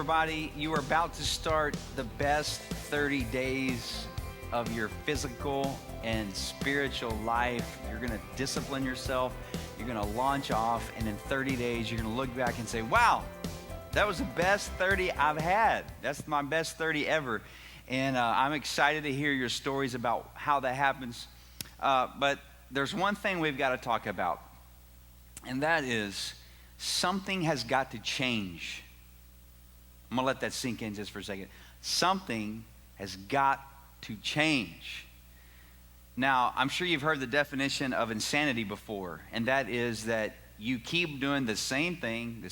everybody. You are about to start the best 30 days of your physical and spiritual life. You're going to discipline yourself. You're going to launch off, and in 30 days, you're going to look back and say, wow, that was the best 30 I've had. That's my best 30 ever. And I'm excited to hear your stories about how that happens. But there's one thing we've got to talk about, and that is something has got to change. I'm going to let that sink in just for a second. Something has got to change. Now, I'm sure you've heard the definition of insanity before, and that is that you keep doing the same thing,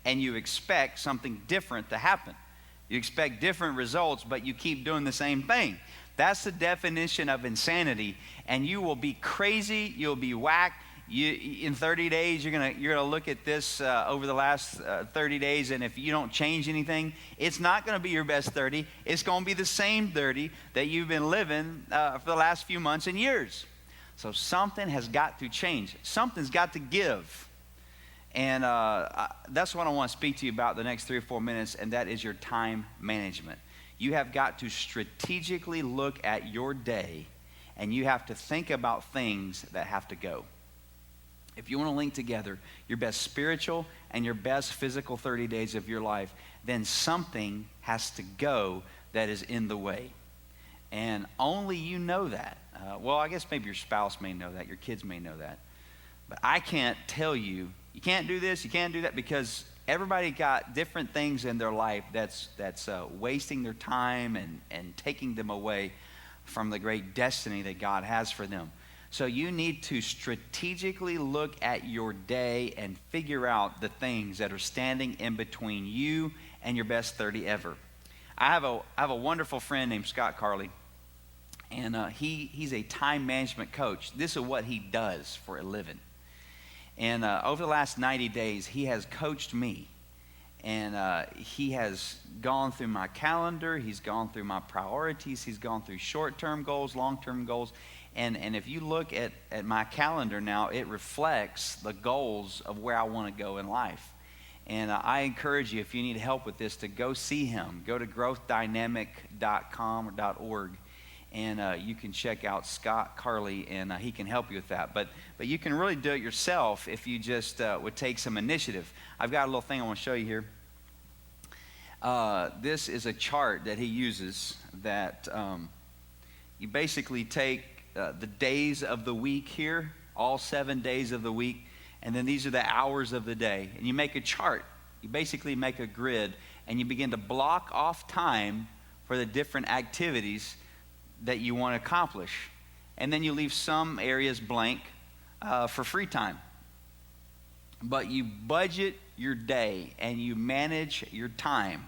and you expect something different to happen. You expect different results, but you keep doing the same thing. That's the definition of insanity, and you will be crazy, you'll be whacked. In 30 days, you're gonna look at this over the last 30 days, and if you don't change anything, it's not going to be your best 30. It's going to be the same 30 that you've been living for the last few months and years. So something has got to change. Something's got to give. And that's what I want to speak to you about the next 3 or 4 minutes, and that is your time management. You have got to strategically look at your day, and you have to think about things that have to go. If you want to link together your best spiritual and your best physical 30 days of your life, then something has to go that is in the way. And only you know that. Well, I guess maybe your spouse may know that, your kids may know that. But I can't tell you, you can't do this, you can't do that, because everybody got different things in their life that's wasting their time and taking them away from the great destiny that God has for them. So you need to strategically look at your day and figure out the things that are standing in between you and your best 30 ever. I have a wonderful friend named Scott Carley, and he's a time management coach. This is what he does for a living. And over the last 90 days, he has coached me. And he has gone through my calendar. He's gone through my priorities. He's gone through short-term goals, long-term goals. And if you look at my calendar now, it reflects the goals of where I want to go in life. And I encourage you, if you need help with this, to go see him. Go to growthdynamic.com or .org, and you can check out Scott Carley, and he can help you with that. But you can really do it yourself if you just would take some initiative. I've got a little thing I want to show you here. This is a chart that he uses that you basically take the days of the week here, all 7 days of the week, and then these are the hours of the day. And you make a chart. You basically make a grid, and you begin to block off time for the different activities that you want to accomplish. And then you leave some areas blank for free time. But you budget your day, and you manage your time.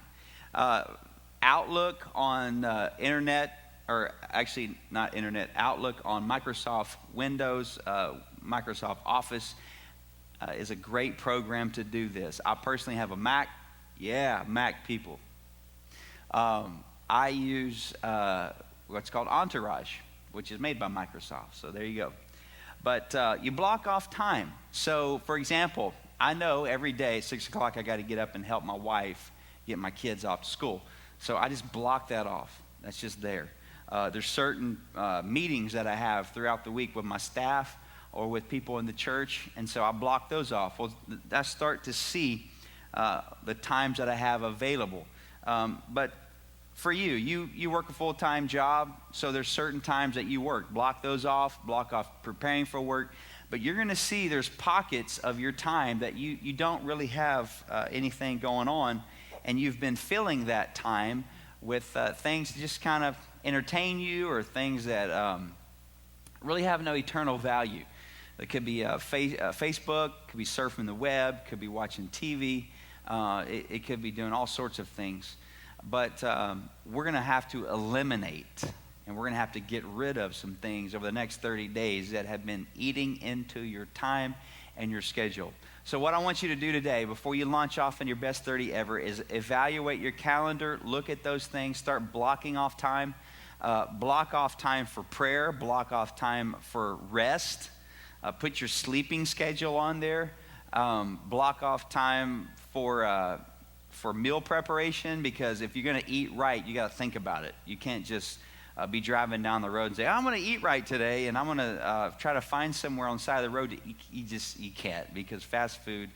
Outlook on internet, or actually not internet, Outlook on Microsoft Windows, Microsoft Office is a great program to do this. I personally have a Mac. Yeah, Mac people. I use what's called Entourage, which is made by Microsoft. So there you go. But you block off time. So, for example, I know every day at 6 o'clock I got to get up and help my wife get my kids off to school. So I just block that off. That's just there. There's certain meetings that I have throughout the week with my staff or with people in the church, and so I block those off. Well, I start to see the times that I have available. But for you work a full-time job, so there's certain times that you work. Block those off, block off preparing for work. But you're going to see there's pockets of your time that you don't really have anything going on, and you've been filling that time with things to just kind of entertain you, or things that really have no eternal value. It could be Facebook, could be surfing the web, could be watching TV. It could be doing all sorts of things. But we're going to have to eliminate, and we're going to have to get rid of some things over the next 30 days that have been eating into your time and your schedule. So what I want you to do today, before you launch off in your best 30 ever, is evaluate your calendar, look at those things, start blocking off time. Block off time for prayer, block off time for rest. Put your sleeping schedule on there. Block off time for for meal preparation, because if you're going to eat right, you got to think about it. You can't just be driving down the road and say, I'm going to eat right today, and I'm going to try to find somewhere on the side of the road to eat. You can't, because fast food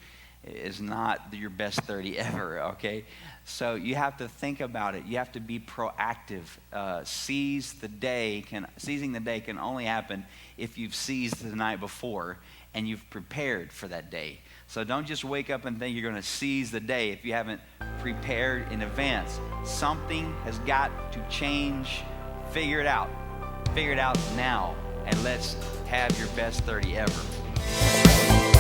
is not your best 30 ever, okay? So you have to think about it. You have to be proactive. Seizing the day can only happen if you've seized the night before and you've prepared for that day. So don't just wake up and think you're going to seize the day if you haven't prepared in advance. Something has got to change. Figure it out. Figure it out now, and let's have your best 30 ever.